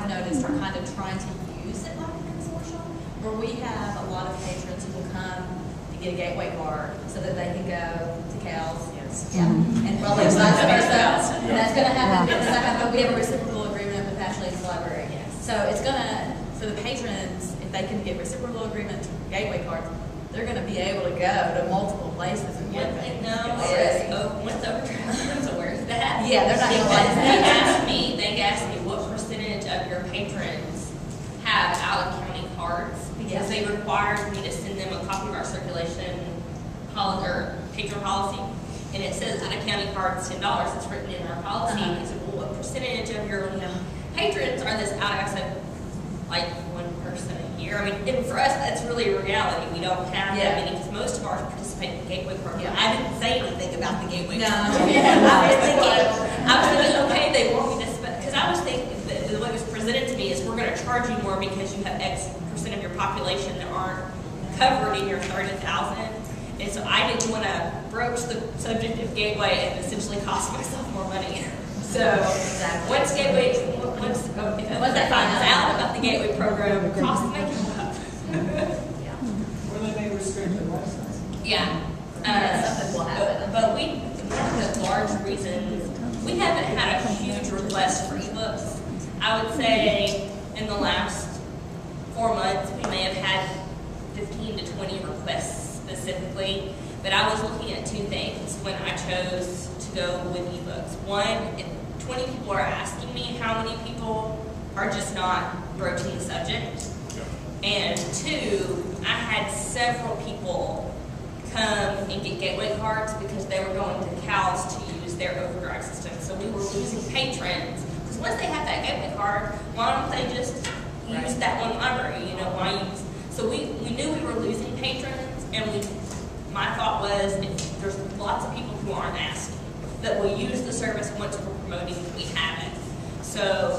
I've noticed are kind of trying to use it like a consortium, where we have a lot of patrons who will come to get a gateway card so that they can go to Cal's. Yes. Yeah. And well, there's vice versa. And that's going to happen. Yeah. Because I have, we have a reciprocal agreement with Ashley's library. Yes. So it's going to, for the patrons, if they can get reciprocal agreement to gateway cards, they're going to be able to go to multiple places and get What they them. know Yes. is, once Overdraft is aware of that. Yeah, they're not going to Because like they asked me what percentage of your patrons have out-of-county cards, because they required me to send them a copy of our circulation policy, or patron policy, and it says out-of-county cards $10. It's written in our policy. And I said, well, what percentage of your patrons are this out? I said, like 1% a year. I mean, and for us, that's really a reality. We don't have that many, because most of ours participate in the Gateway program. Yeah. I didn't say anything about the Gateway No. program. I was thinking, okay, they want me to spend, because I was thinking, the way it was presented to me is we're going to charge you more because you have X percent of your population that aren't covered in your 30,000. And so I didn't want to broach the subject of Gateway and essentially cost myself more money. So once Gateway, once they find out about the Gateway program, cost make it up. Well, they may restrict the website. Yeah. Something will happen. But we, one of the large reasons, we haven't had a huge request for ebooks. I would say in the last 4 months, we may have had 15 to 20 requests specifically. But I was looking at two things when I chose to go with ebooks. One, if 20 people are asking me, how many people are just not broaching the subject? And two, I had several people come and get gateway cards because they were going to Cal's to use their Overdrive system. So we were losing patrons. Because once they have that gateway card, why don't they just use that one library? You know, why use? So we knew we were losing patrons, and my thought was, if there's lots of people who aren't asking that will use the service once we're promoting, we have it. So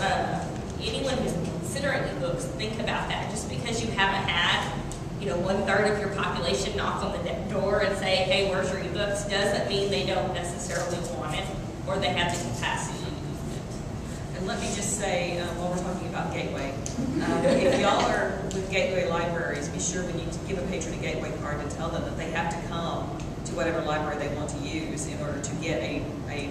anyone who's considering ebooks, think about that. Just because you haven't had, 1/3 of your population knock on the door and say, hey, where's your ebooks, doesn't mean they don't necessarily want it or they have the capacity to use it. And let me just say, while we're talking about Gateway, if y'all are with Gateway libraries, be sure when you give a patron a Gateway card to tell them that they have to come to whatever library they want to use in order to get a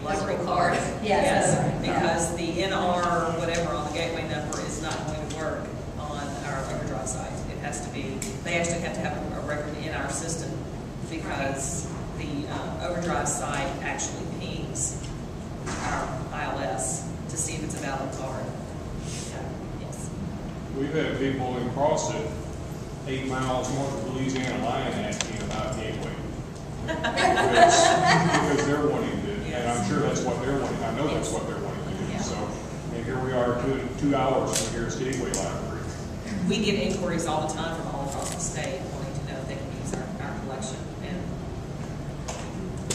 library card. Yes. Because the NR whatever on the Gateway number is not going to work on our Overdrive site. It has to be, they actually have to have a record in our system because the Overdrive site actually pings our ILS to see if it's a valid card. So, yes. We've had people in CrossFit 8 miles north of Louisiana line asking about Gateway. because they're wanting to, and I'm sure that's what they're wanting. I know that's what they're wanting to do. Yeah. So, and here we are 2 hours from here's Gateway Library. We get inquiries all the time from all across the state wanting to know if they can use our collection. And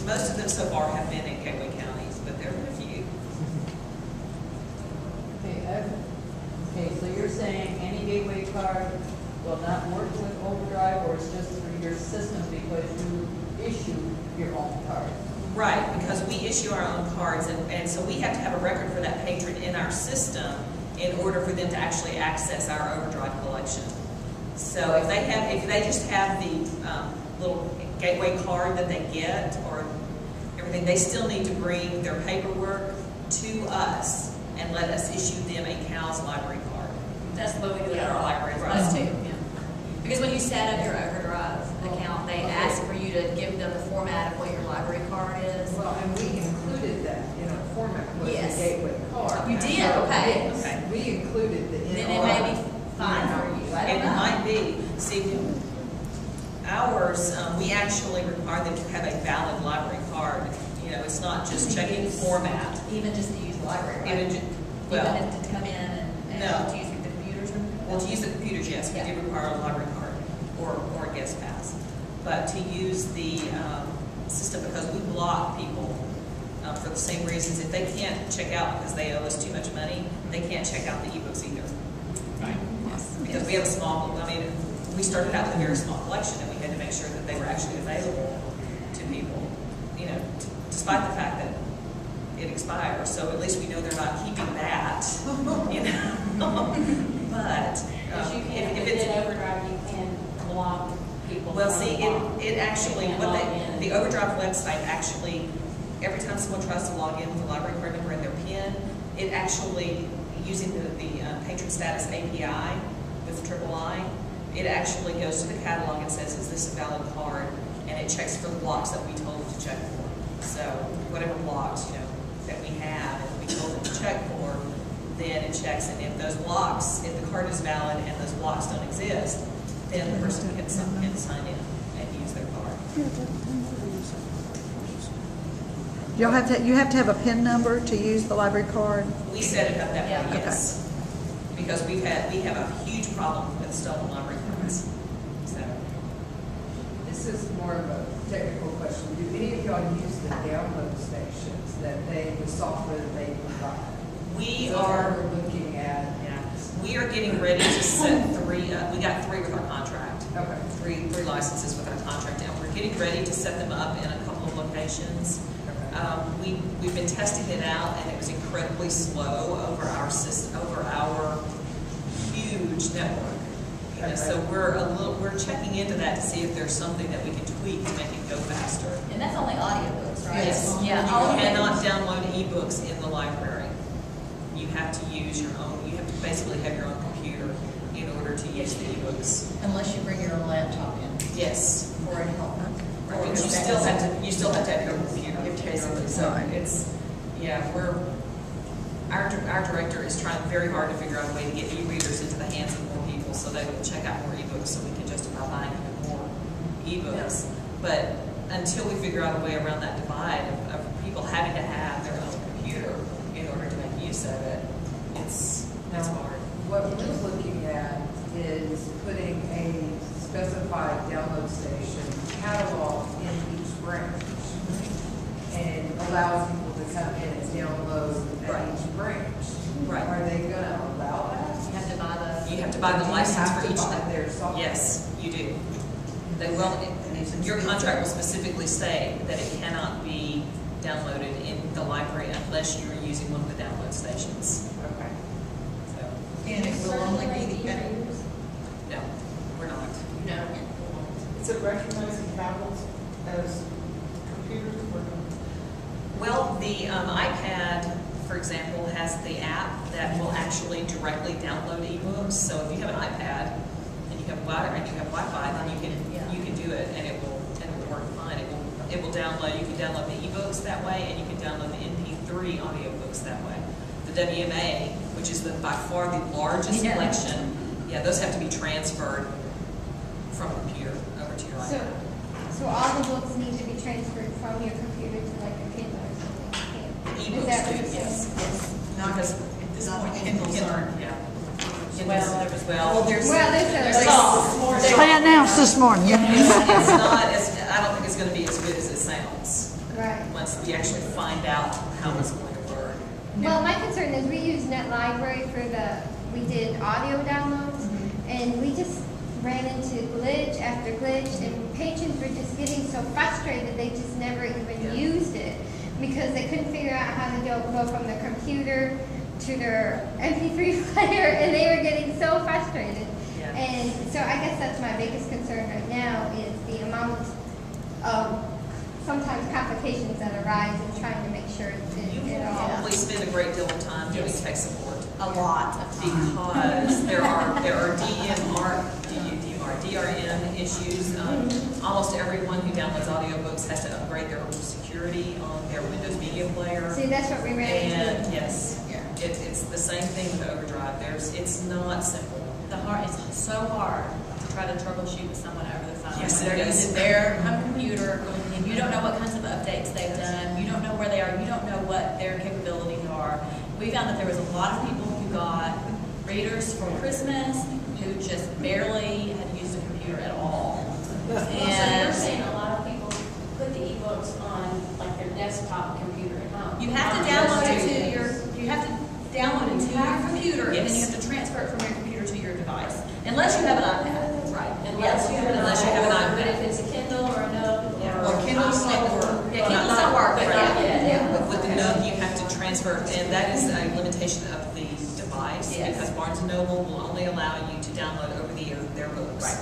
most of them so far have been in Gateway counties, but there are a few. Okay, so you're saying any gateway card will not work with Overdrive, or it's just through your system because you issue your own card? Right, because we issue our own cards, and so we have to have a record for that patron in our system in order for them to actually access our Overdrive collection. So if they just have the little gateway card that they get or everything, they still need to bring their paperwork to us and let us issue them a Cal's library card. That's the way we do it at our libraries. Right. Us too, yeah. Because when you set up your Overdrive account, they ask for you to give them the format of what your library card is. Well, and we included that in our format with Yes. the gateway card. You did? So, Okay. yes, we included the Then it may be fine for you. I don't It know. might be. See, ours, we actually require them to have a valid library card. It's not just checking format. Even just to use the library, right? Even Even if to come in and No. to use the computers or? Well, to use the computers, yes, we Yeah. do require a library card or a guest pass. But to use the system, because we block people for the same reasons. If they can't check out because they owe us too much money, they can't check out the ebooks either. Right? Yes. Because we have a small, we started out with a very small collection and we had to make sure that they were actually available to people, despite the fact that it expires, so at least we know they're not keeping that, you know? But, Because you can't, if if it's, it's overdrive, you can block people. well, from see, log. it actually, You can't what log in. the Overdrive website actually, every time someone tries to log in with a library card number and their PIN, it actually, using the patron status API with III, it actually goes to the catalog and says, is this a valid card? And it checks for the blocks that we told it to check for. So whatever blocks, you know, that we have and we told it to check for, then it checks, and if those blocks, if the card is valid and those blocks don't exist, then the person can sign in and use their card. You have to have a PIN number to use the library card? We set it up that Yeah. way, yes. Because we have a huge problem with stolen library cards. So, This is more of a technical question. Do any of y'all use the download stations the software that they provide? we So are, We're looking at, yeah, we are getting ready to set 3 up. We got 3 with our contract. okay. Three licenses with our contract, and we're getting ready to set them up in a couple of locations. We've been testing it out, and it was incredibly slow over our system, over our huge network. You know, so we're checking into that to see if there's something that we can tweak to make it go faster. And that's only audiobooks, right? Yes. Yeah. You all of it. cannot download ebooks in the library. You have to use your own. You have to basically have your own computer in order to use the ebooks. Unless you bring your own laptop in. Yes. Or a helper. But you still have to have your own computer, basically. So it's, yeah, our director is trying very hard to figure out a way to get e-readers into the hands of more people so they will check out more ebooks so we can justify buying even more ebooks. But until we figure out a way around that divide of people having to have their own computer in order to make use of it, it's hard. What we're looking at is putting a specified download station catalog in each branch and allow people to come in and download Right. at each branch. Right. Are they gonna allow that? You have to buy the. You have to buy the license for each. You have to buy their software? Yes, you do. They will, your contract will specifically say that it cannot be downloaded in the library unless you're using one of the download stations. Okay. So, And it will only be the, no, we're not. No. Is it recognizing tablets as computers or? Well, the iPad, for example, has the app that will actually directly download ebooks. So if you have an iPad and you have Wi-Fi, then you can do it, and it will work fine. It will download. You can download the ebooks that way, and you can download the MP3 audiobooks that way. The WMA, which is by far the largest Yeah. collection, yeah, those have to be transferred from a computer over to your iPad. So all the books need to be transferred from your computer to like a Kindle or something? Is that what you're saying? Yes. not Because at this not point, Kindles Kindle, aren't. yeah. Well, there's. Well, there's a. They announced this morning. It's not as, I don't think it's gonna be as good as it sounds, Right. once we actually find out how it's going to work. Well, my concern is we use NetLibrary we did audio downloads, and we just ran into glitch after glitch, and patrons were just getting so frustrated, they just never even Yeah. used it, because they couldn't figure out how to go from their computer to their MP3 player, and they were getting so frustrated. Yeah. And so I guess that's my biggest concern right now, is the amount of sometimes complications that arise in trying to make sure You it will all. probably spend a great deal of time doing Yes. tech support. A lot of time. Because there are DRM issues. Almost everyone who downloads audiobooks has to upgrade their security on their Windows Media Player. See, that's what we ran into. And yes, Yeah. it's the same thing with Overdrive. It's not simple. It's so hard to try to troubleshoot with someone over the phone. Yes, They're it is. using their home computer, and you don't know what kinds of updates they've done. You don't know where they are. You don't know what their capabilities are. We found that there was a lot of people who got readers for Christmas who just barely had used a computer at all. So you're And saying a lot of people put the ebooks on like their desktop computer at home? you have to download it to your computer, and then you Yes. have to transfer it from your computer to your device, unless you have an iPad. Right. Unless you have an Unless you have an iPad. But iPad. if it's a Kindle or a Nook Yeah. or. Well, Kindles don't work. Yeah, Kindles don't work, But but not yeah. yet. But with the Nook, you have And that is a limitation of the device, Yes. because Barnes & Noble will only allow you to download over the air their books. Right.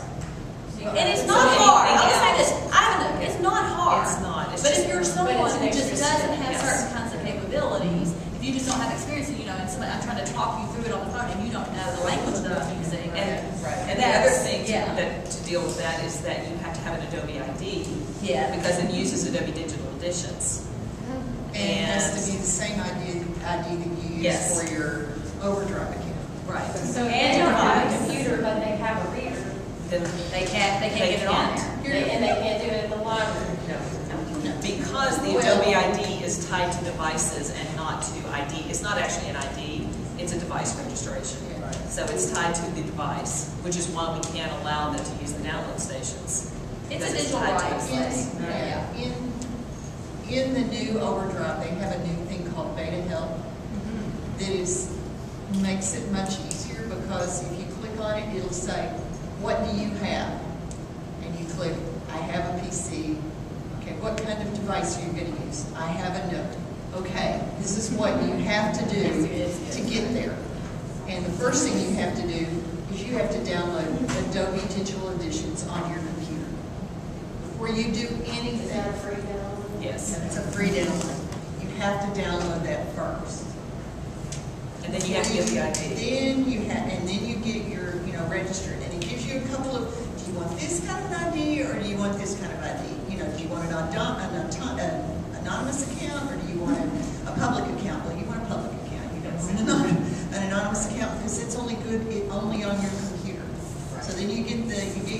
So And it's so not hard. I'll anything say else- this, I haven't, it's not hard. It's not. It's But just- if you're but someone it's an who just extra doesn't step, have yes. certain kinds of capabilities, if you just don't have experience, you know, and somebody, I'm trying to talk you through it on the phone and you don't know the language that I'm using. And the other thing Yeah. to deal with that is that you have to have an Adobe ID. Yeah. Because it uses Adobe Digital Editions. And it has to be the same ID that you use Yes. for your Overdrive account. Right. So if And they don't have a device. computer, but they have a reader, Then They can't get it on can't. there. and they can't do it in the library. Because the Well- Adobe ID is tied to devices and not to ID, it's not actually an ID, it's a device registration. So it's tied to the device, which is why we can't allow them to use the download stations. It's a because digital tied to rights the thing. device. Yeah, in the new Overdrive, they have a new thing called Beta Help that makes it much easier, because if you click on it, it'll say, what do you have? And you click, I have a PC. Okay, what kind of device are you going to use? I have a Nook. Okay, this is what you have to do to get there. And the first thing you have to do is you have to download Adobe Digital Editions on your computer. Before you do Is anything, that a free download? Yes, it's a free download. You have to download that first. and then you have to get the ID. And then you get your, registered, and it gives you a couple of, do you want this kind of ID, or do you want this kind of ID? Do you want an anonymous account, or do you want a public account? Well, you want a public account, you don't want an anonymous account, because it's only good, only on your computer. So then you get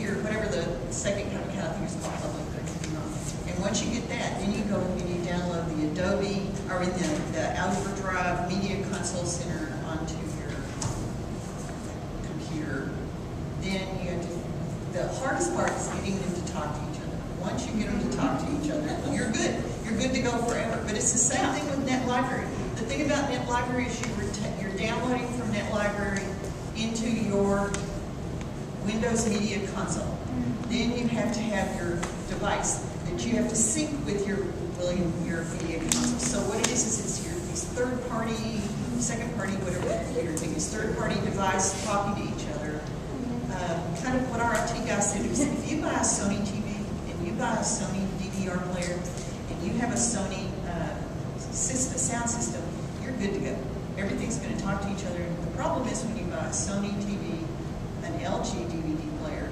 your, whatever the second kind of account, I think it's called public, but could be wrong. And once you get that, then you go and you download the Adobe, or in the Overdrive Media Console Center onto your computer. Then you have to, the hardest part is getting them to talk to each other. Once you get them to talk to each other, you're good. You're good to go forever. But it's the same thing with NetLibrary. The thing about NetLibrary is you're downloading from NetLibrary into your Windows Media Console. Then you have to have your device that you have to sync with your media console. So what it is it's these third-party, second-party, whatever the computer thing is, third-party device talking to each other. Kind of what our IT guy said, he said, if you buy a Sony TV and you buy a Sony DVR player and you have a Sony sound system, you're good to go. Everything's going to talk to each other. The problem is when you buy a Sony TV, an LG DVD player,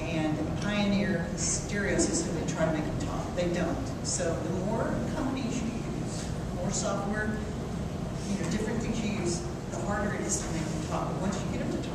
and a Pioneer stereo system and try to make them talk. They don't. So the more companies you use, the more software, different things you use, the harder it is to make them talk. But once you get them to